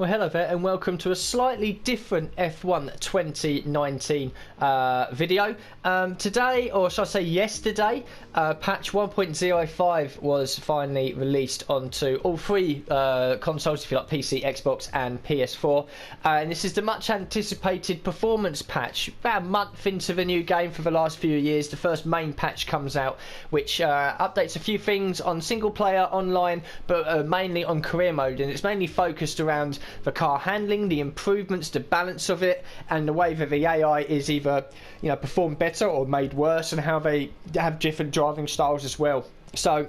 Well, hello there, and welcome to a slightly different F1 2019 video. Today, or should I say yesterday, patch 1.05 was finally released onto all three consoles, if you like, PC, Xbox and PS4. And this is the much anticipated performance patch. About a month into the new game for the last few years, the first main patch comes out, which updates a few things on single player, online, but mainly on career mode. And it's mainly focused around the car handling, the improvements, the balance of it, and the way that the AI is either, performed better or made worse, and how they have different driving styles as well. So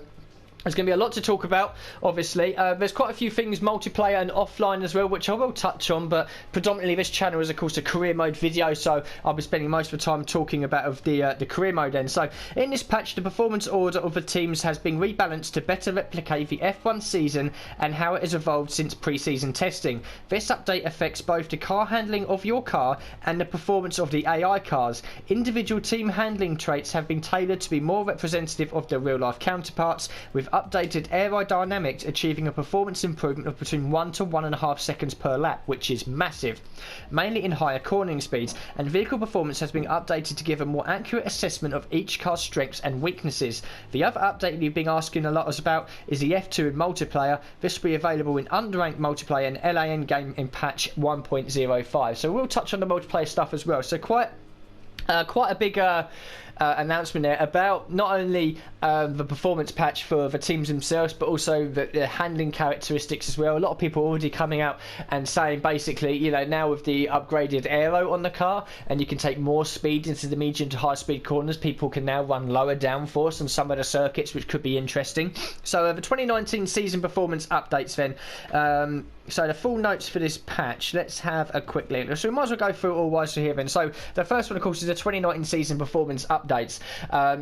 there's going to be a lot to talk about, obviously. There's quite a few things, multiplayer and offline as well, which I will touch on, but predominantly this channel is, of course, a career mode video, so I'll be spending most of the time talking about the career mode end. So in this patch, the performance order of the teams has been rebalanced to better replicate the F1 season and how it has evolved since pre-season testing. This update affects both the car handling of your car and the performance of the AI cars. Individual team handling traits have been tailored to be more representative of their real-life counterparts, with updated aerodynamics achieving a performance improvement of between 1 to 1.5 seconds per lap, which is massive, mainly in higher cornering speeds, and vehicle performance has been updated to give a more accurate assessment of each car's strengths and weaknesses. The other update you've been asking a lot about is the F2 in multiplayer. This will be available in underranked multiplayer and LAN game in patch 1.05. So we'll touch on the multiplayer stuff as well. So quite a big announcement there about not only the performance patch for the teams themselves, but also the handling characteristics as well. A lot of people already coming out and saying, basically, now with the upgraded aero on the car, and you can take more speed into the medium to high speed corners, people can now run lower downforce on some of the circuits, which could be interesting. So the 2019 season performance updates then. So the full notes for this patch, let's have a quick look. So we might as well go through it all whilst we're here then. So the first one, of course, is the 2019 season performance updates.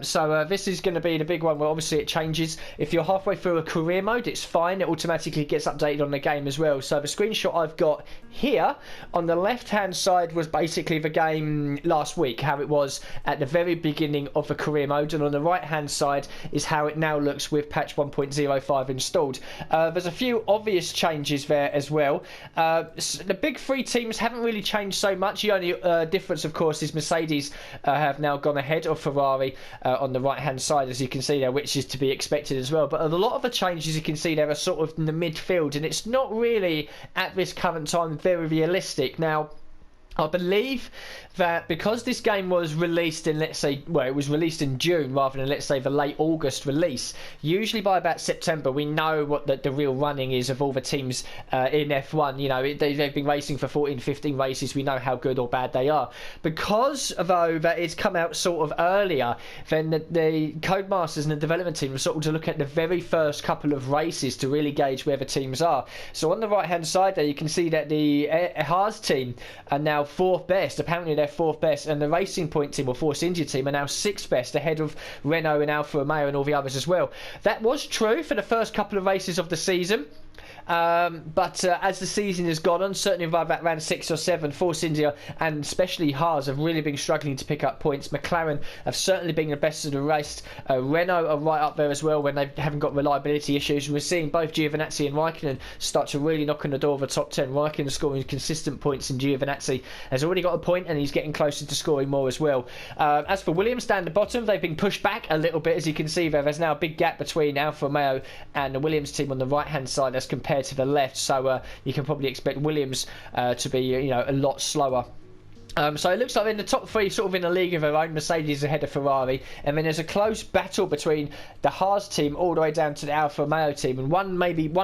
So this is going to be the big one where obviously it changes. If you're halfway through a career mode, it's fine. It automatically gets updated on the game as well. So the screenshot I've got here on the left-hand side was basically the game last week, how it was at the very beginning of the career mode. And on the right-hand side is how it now looks with patch 1.05 installed. There's a few obvious changes there as well. The big three teams haven't really changed so much. The only difference, of course, is Mercedes have now gone ahead of Ferrari on the right hand side, as you can see there, which is to be expected as well. But a lot of the changes you can see there are sort of in the midfield, and it's not really at this current time very realistic. Now, I believe that because this game was released in, let's say, well, it was released in June rather than, let's say, the late August release, usually by about September we know what the real running is of all the teams in F1. They've been racing for 14, 15 races. We know how good or bad they are. Because, though, that it's come out sort of earlier, then the Codemasters and the development team are sort of to look at the very first couple of races to really gauge where the teams are. So on the right-hand side there, you can see that the Haas team are now fourth best. Apparently they're fourth best, and the Racing Point team or Force India team are now sixth best, ahead of Renault and Alfa Romeo and all the others as well. That was true for the first couple of races of the season. But as the season has gone on, certainly by about round 6 or 7, Force India and especially Haas have really been struggling to pick up points. McLaren have certainly been the best of the race. Renault are right up there as well when they haven't got reliability issues. We're seeing both Giovinazzi and Raikkonen start to really knock on the door of the top 10. Raikkonen scoring consistent points, and Giovinazzi has already got a point, and he's getting closer to scoring more as well. As for Williams down the bottom, they've been pushed back a little bit, as you can see there. There's now a big gap between Alfa Romeo and the Williams team on the right hand side as compared to the left, so you can probably expect Williams to be a lot slower. So it looks like in the top three, sort of in a league of their own. Mercedes ahead of Ferrari, and then there's a close battle between the Haas team all the way down to the Alfa Romeo team, and one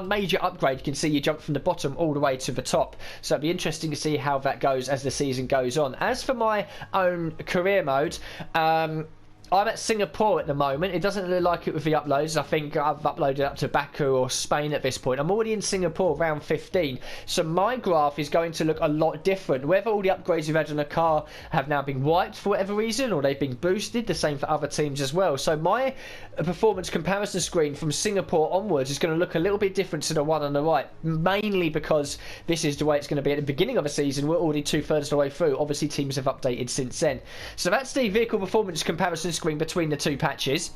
major upgrade, you can see you jump from the bottom all the way to the top. So it'll be interesting to see how that goes as the season goes on. As for my own career mode, I'm at Singapore at the moment. It doesn't look like it with the uploads. I think I've uploaded up to Baku or Spain at this point. I'm already in Singapore, round 15. So my graph is going to look a lot different. Whether all the upgrades you've had on the car have now been wiped for whatever reason, or they've been boosted, the same for other teams as well. So my performance comparison screen from Singapore onwards is going to look a little bit different to the one on the right, mainly because this is the way it's going to be at the beginning of a season. We're already 2/3 of the way through. Obviously, teams have updated since then. So that's the vehicle performance comparison screen between the two patches.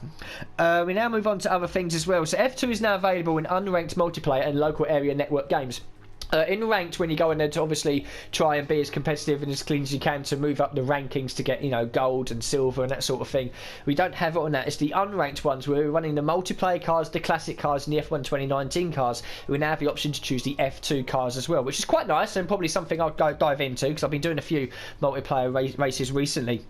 We now move on to other things as well. So F2 is now available in unranked multiplayer and local area network games. In ranked, when you go in there to obviously try and be as competitive and as clean as you can to move up the rankings to get, you know, gold and silver and that sort of thing, we don't have it on that. It's the unranked ones where we're running the multiplayer cars, the classic cars, and the F1 2019 cars. We now have the option to choose the F2 cars as well, which is quite nice and probably something I'll go dive into because I've been doing a few multiplayer races recently.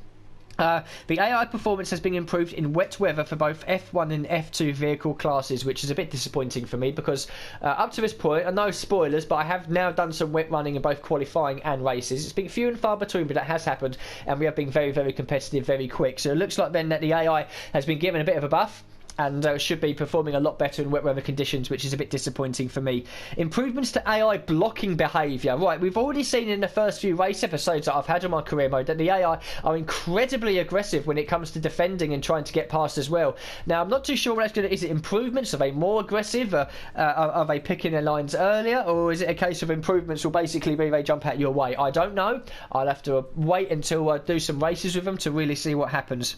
The AI performance has been improved in wet weather for both F1 and F2 vehicle classes, which is a bit disappointing for me because up to this point, no spoilers, but I have now done some wet running in both qualifying and races. It's been few and far between, but that has happened, and we have been very, very competitive, very quick. So it looks like then that the AI has been given a bit of a buff, and should be performing a lot better in wet weather conditions, which is a bit disappointing for me. Improvements to AI blocking behaviour. Right, we've already seen in the first few race episodes that I've had on my career mode that the AI are incredibly aggressive when it comes to defending and trying to get past as well. Now, I'm not too sure what that's going to... Is it improvements? Are they more aggressive? Are they picking their lines earlier? Or is it a case of improvements will basically be they jump out your way? I don't know. I'll have to wait until I do some races with them to really see what happens.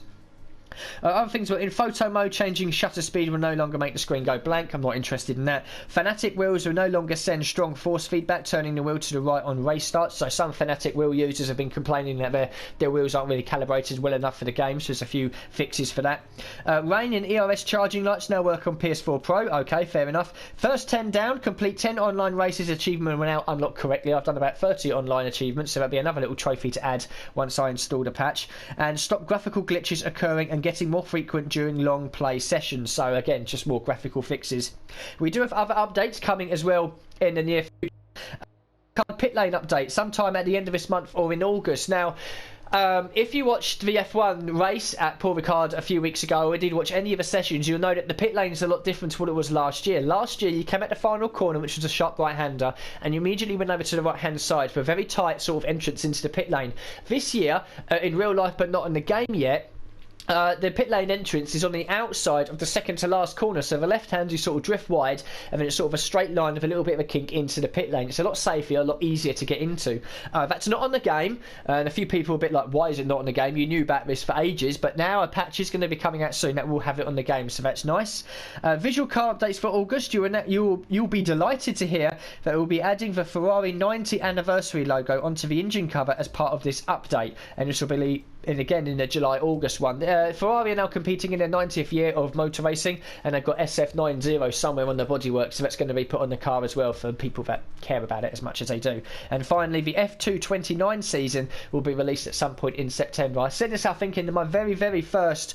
Other things were in photo mode, changing shutter speed will no longer make the screen go blank. I'm not interested in that. Fanatic wheels will no longer send strong force feedback, turning the wheel to the right on race starts. So some Fanatic wheel users have been complaining that their wheels aren't really calibrated well enough for the game, so there's a few fixes for that. Rain and ERS charging lights now work on PS4 Pro. Okay, fair enough. First 10 down, complete 10 online races achievement will now unlock correctly. I've done about 30 online achievements, so that'll be another little trophy to add once I install the patch. And stop graphical glitches occurring and getting more frequent during long play sessions. So again, just more graphical fixes. We do have other updates coming as well in the near future. Pit lane update sometime at the end of this month or in August. Now, if you watched the F1 race at Paul Ricard a few weeks ago, or did watch any of the sessions, you'll know that the pit lane is a lot different to what it was last year. Last year, you came at the final corner, which was a sharp right-hander, and you immediately went over to the right-hand side for a very tight sort of entrance into the pit lane. This year, in real life but not in the game yet, the pit lane entrance is on the outside of the second to last corner, so the left hand you sort of drift wide and then it's sort of a straight line with a little bit of a kink into the pit lane. It's a lot safer, a lot easier to get into. That's not on the game, and a few people are a bit like, why is it not on the game? You knew about this for ages, but now a patch is going to be coming out soon that will have it on the game, so that's nice. Visual car updates for August. You'll be delighted to hear that we'll be adding the Ferrari 90 anniversary logo onto the engine cover as part of this update, and this will be again in the July-August one. Ferrari are now competing in their 90th year of motor racing, and they've got SF90 somewhere on the bodywork, so that's going to be put on the car as well for people that care about it as much as they do. And finally, the F2 29 season will be released at some point in September. I said this, I think, in my very, very first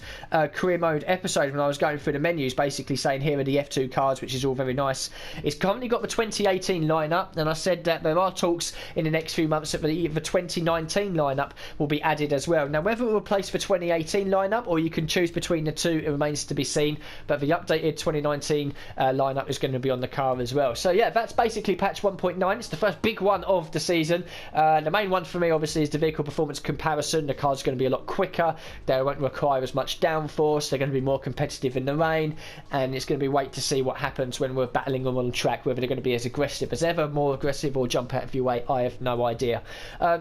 career mode episode when I was going through the menus, basically saying here are the F2 cars, which is all very nice. It's currently got the 2018 lineup, and I said that there are talks in the next few months that the 2019 lineup will be added as well. Now, whether it will replace the 2018 lineup or you can choose between the two, it remains to be seen, but the updated 2019 lineup is going to be on the car as well. So yeah, that's basically patch 1.9. It's the first big one of the season. The main one for me obviously is the vehicle performance comparison. The car's going to be a lot quicker, they won't require as much downforce, they're going to be more competitive in the rain, and it's going to be wait to see what happens when we're battling them on track, whether they're going to be as aggressive as ever, more aggressive, or jump out of your way. I have no idea.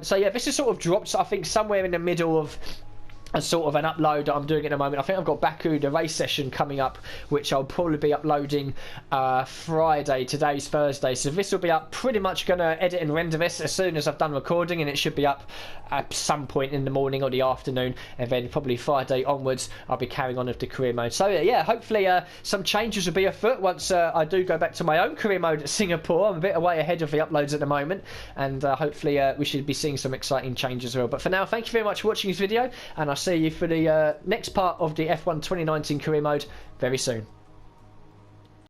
So yeah, this is sort of dropped, I think, somewhere in the middle of a sort of an upload that I'm doing at the moment. I think I've got Baku, the race session, coming up, which I'll probably be uploading Friday. Today's Thursday, so this will be up. Pretty much going to edit and render this as soon as I've done recording, and it should be up at some point in the morning or the afternoon, and then probably Friday onwards I'll be carrying on with the career mode. So yeah, hopefully some changes will be afoot once I do go back to my own career mode at Singapore. I'm a bit away ahead of the uploads at the moment, and hopefully we should be seeing some exciting changes as well. But for now, thank you very much for watching this video, and I'll see you for the next part of the F1 2019 career mode very soon.